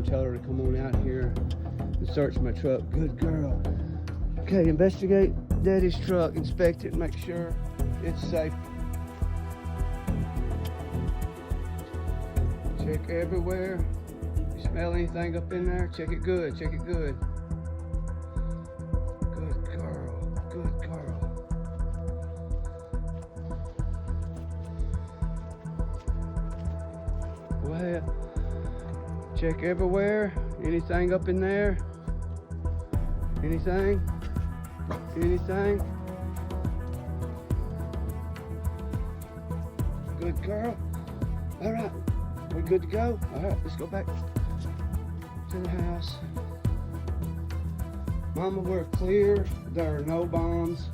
tell her to come on out here and search my truck. Good girl. Okay, investigate Daddy's truck, inspect it, make sure it's safe. Check everywhere. You smell anything up in there? Check it good, check it good. Good girl, good girl. Go ahead. Check everywhere. Anything up in there? Anything? Anything? Good girl. All right, we're good to go. All right, let's go back to the house. Mama, we're clear. There are no bombs.